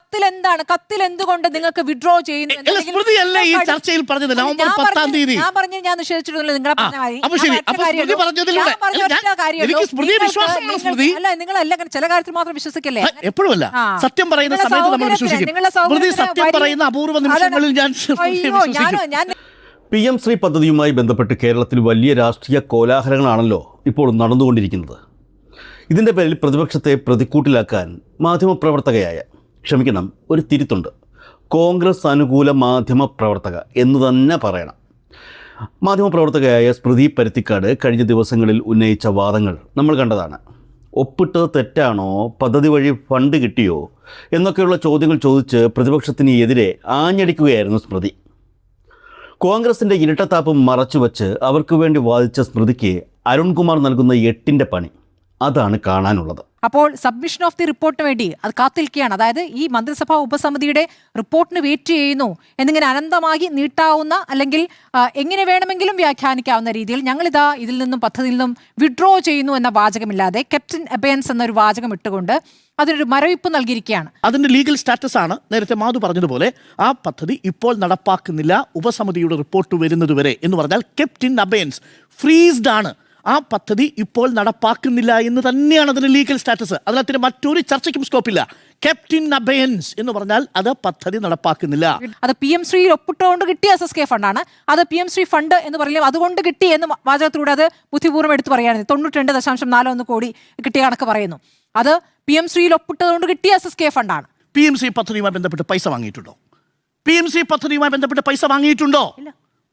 കത്തിൽ എന്താണ്, കത്തിൽ എന്തുകൊണ്ട് നിങ്ങൾക്ക് വിഡ്രോ ചെയ്യുന്നു? ഞാൻ പറഞ്ഞു ഞാൻ നിഷേധിച്ചിട്ടില്ല. നിങ്ങളെ അല്ല, നിങ്ങളല്ല ചില കാര്യത്തിൽ മാത്രം വിശ്വസിക്കല്ലേ? എപ്പോഴുമല്ല, സത്യം പറയുന്ന സമയത്ത് നമ്മൾ വിശ്വസിക്കും. PM ശ്രീ പദ്ധതിയുമായി ബന്ധപ്പെട്ട് കേരളത്തിൽ വലിയ രാഷ്ട്രീയ കോലാഹലങ്ങളാണല്ലോ ഇപ്പോൾ നടന്നുകൊണ്ടിരിക്കുന്നത്. ഇതിൻ്റെ പേരിൽ പ്രതിപക്ഷത്തെ പ്രതിക്കൂട്ടിലാക്കാൻ ഒരു തിരുത്തുണ്ട്, കോൺഗ്രസ് അനുകൂല മാധ്യമപ്രവർത്തക എന്ന് തന്നെ പറയണം. മാധ്യമപ്രവർത്തകയായ സ്മൃതി പരുത്തിക്കാട് കഴിഞ്ഞ ദിവസങ്ങളിൽ ഉന്നയിച്ച വാദങ്ങൾ നമ്മൾ കണ്ടതാണ്. ഒപ്പിട്ടത് തെറ്റാണോ, പദ്ധതി വഴി ഫണ്ട് കിട്ടിയോ എന്നൊക്കെയുള്ള ചോദ്യങ്ങൾ ചോദിച്ച് പ്രതിപക്ഷത്തിന് എതിരെ ആഞ്ഞടിക്കുകയായിരുന്നു സ്മൃതി. കോൺഗ്രസിൻ്റെ ഇരട്ടത്താപ്പ് മറച്ചുവെച്ച് അവർക്ക് വേണ്ടി വാദിച്ച സ്മൃതിക്ക് അരുൺകുമാർ നൽകുന്ന 8ന്റെ പണി അതാണ് കാണാനുള്ളത്. അപ്പോൾ സബ്മിഷൻ ഓഫ് ദി റിപ്പോർട്ടിന് വേണ്ടി അത് കാത്തിരിക്കുകയാണ്. അതായത് ഈ മന്ത്രിസഭാ ഉപസമിതിയുടെ റിപ്പോർട്ടിന് വെയിറ്റ് ചെയ്യുന്നു എന്നിങ്ങനെ അനന്തമായി നീട്ടാവുന്ന, അല്ലെങ്കിൽ എങ്ങനെ വേണമെങ്കിലും വ്യാഖ്യാനിക്കാവുന്ന രീതിയിൽ ഞങ്ങളിതാ ഇതിൽ നിന്നും പദ്ധതിയിൽ നിന്നും വിഡ്രോ ചെയ്യുന്നു എന്ന വാചകമില്ലാതെ ക്യാപ്റ്റൻ അബയൻസ് എന്നൊരു വാചകം ഇട്ടുകൊണ്ട് അതിനൊരു മരവിപ്പ് നൽകിയിരിക്കുകയാണ്. അതിന്റെ ലീഗൽ സ്റ്റാറ്റസ് ആണ് നേരത്തെ മാധു പറഞ്ഞതുപോലെ ആ പദ്ധതി ഇപ്പോൾ നടപ്പാക്കുന്നില്ല, ഉപസമിതിയുടെ റിപ്പോർട്ട് വരുന്നതുവരെ എന്ന് പറഞ്ഞാൽ ക്യാപ്റ്റൻ അബയൻസ് ഫ്രീസ്ഡ് ആണ്. ആ പദ്ധതി ഇപ്പോൾ നടപ്പാക്കുന്നില്ല എന്ന് തന്നെയാണ് അതിന്റെ ലീഗൽ സ്റ്റാറ്റസ്. അതിനകത്തിന് മറ്റൊരു ചർച്ചയ്ക്കും സ്കോപ്പില്ല. ക്യാപ്റ്റൻ അബയൻസ് എന്ന് പറഞ്ഞാൽ അത് പദ്ധതി നടപ്പാക്കുന്നില്ല. അത് PM ശ്രീയിൽ ഒപ്പിട്ടുകൊണ്ട് കിട്ടിയ SSK ഫണ്ടാണ്. അത് PM ശ്രീ ഫണ്ട് എന്ന് പറയുന്നത് അതുകൊണ്ട് കിട്ടി എന്ന് വാചകത്തിലൂടെ അത് ബുദ്ധിപൂർവ്വം എടുത്ത് പറയുകയാണ്. 92.41 കോടി കിട്ടിയ കണക്ക് പറയുന്നു. അത് PM ശ്രീയിൽ ഒപ്പിട്ടതുകൊണ്ട് കിട്ടിയ SSK ഫണ്ടാണ്. PMC പദ്ധതിയുമായി ബന്ധപ്പെട്ട് പൈസ വാങ്ങിയിട്ടുണ്ടോ? PMC പദ്ധതിയുമായി ബന്ധപ്പെട്ട് പൈസ വാങ്ങിയിട്ടുണ്ടോ?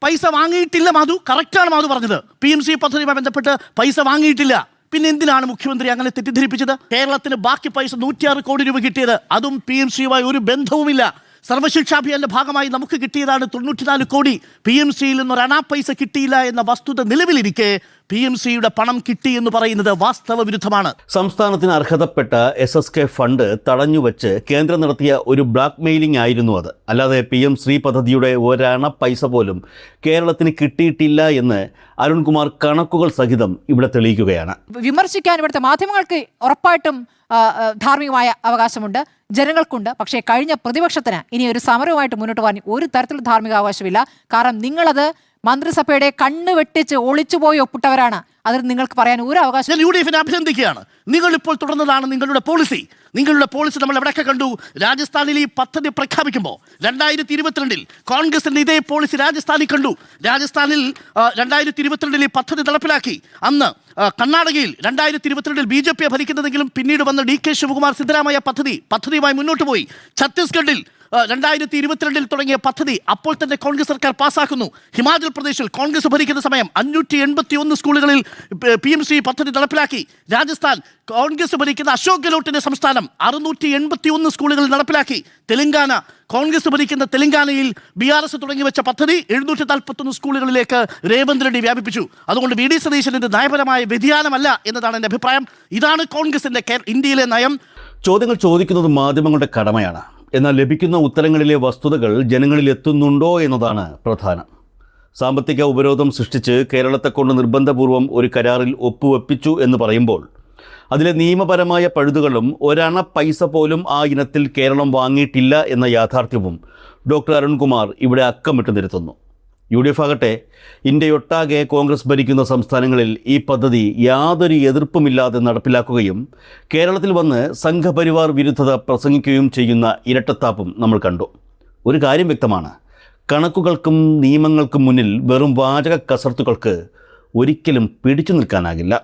പൈസ വാങ്ങിയിട്ടില്ല. മാധു കറക്റ്റാണ് മാധു പറഞ്ഞത്. PMC പദ്ധതിയുമായി ബന്ധപ്പെട്ട് പൈസ വാങ്ങിയിട്ടില്ല. പിന്നെ എന്തിനാണ് മുഖ്യമന്ത്രി അങ്ങനെ തെറ്റിദ്ധരിപ്പിച്ചത്? കേരളത്തിന് ബാക്കി പൈസ 106 കോടി രൂപ കിട്ടിയത്, അതും PMCയുമായി ഒരു ബന്ധവുമില്ല. സർവശിക്ഷാഭിയാന്റെ ഭാഗമായി നമുക്ക് കിട്ടിയതാണ് 94 കോടി. PMCയിൽ നിന്നൊരു അണാ പൈസ കിട്ടിയില്ല എന്ന വസ്തുത നിലവിലിരിക്കെ PMCയുടെ പണം കിട്ടി എന്ന് പറയുന്നത് വാസ്തവ വിരുദ്ധമാണ്. സംസ്ഥാനത്തിന് അർഹതപ്പെട്ട SSK ഫണ്ട് തടഞ്ഞുവെച്ച് കേന്ദ്രം നടത്തിയ ഒരു ബ്ലാക്ക് മെയിലിംഗ് ആയിരുന്നു അത്. അല്ലാതെ PM ശ്രീ പദ്ധതിയുടെ ഒരണ പൈസ പോലും കേരളത്തിന് കിട്ടിയിട്ടില്ല എന്ന് അരുൺകുമാർ കണക്കുകൾ സഹിതം ഇവിടെ തെളിയിക്കുകയാണ്. വിമർശിക്കാൻ ഇവിടുത്തെ മാധ്യമങ്ങൾക്ക് ഉറപ്പായിട്ടും ധാർമ്മികമായ അവകാശമുണ്ട്, ജനങ്ങൾക്കുണ്ട്. പക്ഷേ കഴിഞ്ഞ പ്രതിപക്ഷത്തിന് ഇനി ഒരു സമരവുമായിട്ട് മുന്നോട്ട് പോകാൻ ഒരു തരത്തിലും ധാർമ്മിക അവകാശമില്ല. കാരണം നിങ്ങളത് മന്ത്രിസഭയുടെ കണ്ണ് വെട്ടിച്ച് ഒളിച്ചുപോയി ഒപ്പിട്ടവരാണ്. അതിൽ നിങ്ങൾക്ക് പറയാൻ ഒരു അവകാശം. ഞാൻ UDFിനെ അഭിനന്ദിക്കുകയാണ്. നിങ്ങൾ ഇപ്പോൾ തുടർന്നതാണ് നിങ്ങളുടെ പോളിസി. നമ്മൾ എവിടെയൊക്കെ കണ്ടു? രാജസ്ഥാനിൽ ഈ പദ്ധതി പ്രഖ്യാപിക്കുമ്പോൾ 2022 കോൺഗ്രസിന്റെ ഇതേ പോളിസി രാജസ്ഥാനിൽ കണ്ടു. രാജസ്ഥാനിൽ 2022 ഈ പദ്ധതി നടപ്പിലാക്കി. അന്ന് കർണാടകയിൽ 2022 BJP ഭരിക്കുന്നതെങ്കിലും പിന്നീട് വന്ന DK ശിവകുമാർ സിദ്ധരാമയ്യ പദ്ധതിയുമായി മുന്നോട്ട് പോയി. ഛത്തീസ്ഗഡിൽ 2022 തുടങ്ങിയ പദ്ധതി അപ്പോൾ തന്നെ കോൺഗ്രസ് സർക്കാർ പാസ്സാക്കുന്നു. ഹിമാചൽ പ്രദേശിൽ കോൺഗ്രസ് ഭരിക്കുന്ന സമയം 581 സ്കൂളുകളിൽ PMC പദ്ധതി നടപ്പിലാക്കി. രാജസ്ഥാൻ കോൺഗ്രസ് ഭരിക്കുന്ന അശോക് ഗെഹ്ലോട്ടിന്റെ സംസ്ഥാനം 681 സ്കൂളുകളിൽ നടപ്പിലാക്കി. തെലങ്കാന കോൺഗ്രസ് ഭരിക്കുന്ന തെലങ്കാനയിൽ BRS തുടങ്ങി വെച്ച പദ്ധതി 741 സ്കൂളുകളിലേക്ക് രേവന്ത് റെഡ്ഡി വ്യാപിപ്പിച്ചു. അതുകൊണ്ട് VD സതീശന്റെ നയപരമായ വ്യതിയാനമല്ല എന്നതാണ് എൻ്റെ അഭിപ്രായം. ഇതാണ് കോൺഗ്രസിന്റെ ഇന്ത്യയിലെ നയം. ചോദ്യങ്ങൾ ചോദിക്കുന്നത് മാധ്യമങ്ങളുടെ കടമയാണ്. എന്നാൽ ലഭിക്കുന്ന ഉത്തരങ്ങളിലെ വസ്തുതകൾ ജനങ്ങളിൽ എത്തുന്നുണ്ടോ എന്നതാണ് പ്രധാനം. സാമ്പത്തിക ഉപരോധം സൃഷ്ടിച്ച് കേരളത്തെ കൊണ്ട് നിർബന്ധപൂർവം ഒരു കരാറിൽ ഒപ്പുവെപ്പിച്ചു എന്ന് പറയുമ്പോൾ അതിലെ നിയമപരമായ പഴുതുകളും ഒരണ പൈസ പോലും ആ ഇനത്തിൽ കേരളം വാങ്ങിയിട്ടില്ല എന്ന യാഥാർത്ഥ്യവും ഡോക്ടർ അരുൺകുമാർ ഇവിടെ അക്കമിട്ട് നിരത്തുന്നു. UDF ആകട്ടെ ഇന്ത്യയൊട്ടാകെ കോൺഗ്രസ് ഭരിക്കുന്ന സംസ്ഥാനങ്ങളിൽ ഈ പദ്ധതി യാതൊരു എതിർപ്പുമില്ലാതെ നടപ്പിലാക്കുകയും കേരളത്തിൽ വന്ന് സംഘപരിവാർ വിരുദ്ധത പ്രസംഗിക്കുകയും ചെയ്യുന്ന ഇരട്ടത്താപ്പും നമ്മൾ കണ്ടു. ഒരു കാര്യം വ്യക്തമാണ്, കണക്കുകൾക്കും നിയമങ്ങൾക്കും മുന്നിൽ വെറും വാചക കസർത്തുകൾക്ക് ഒരിക്കലും പിടിച്ചു നിൽക്കാനാകില്ല.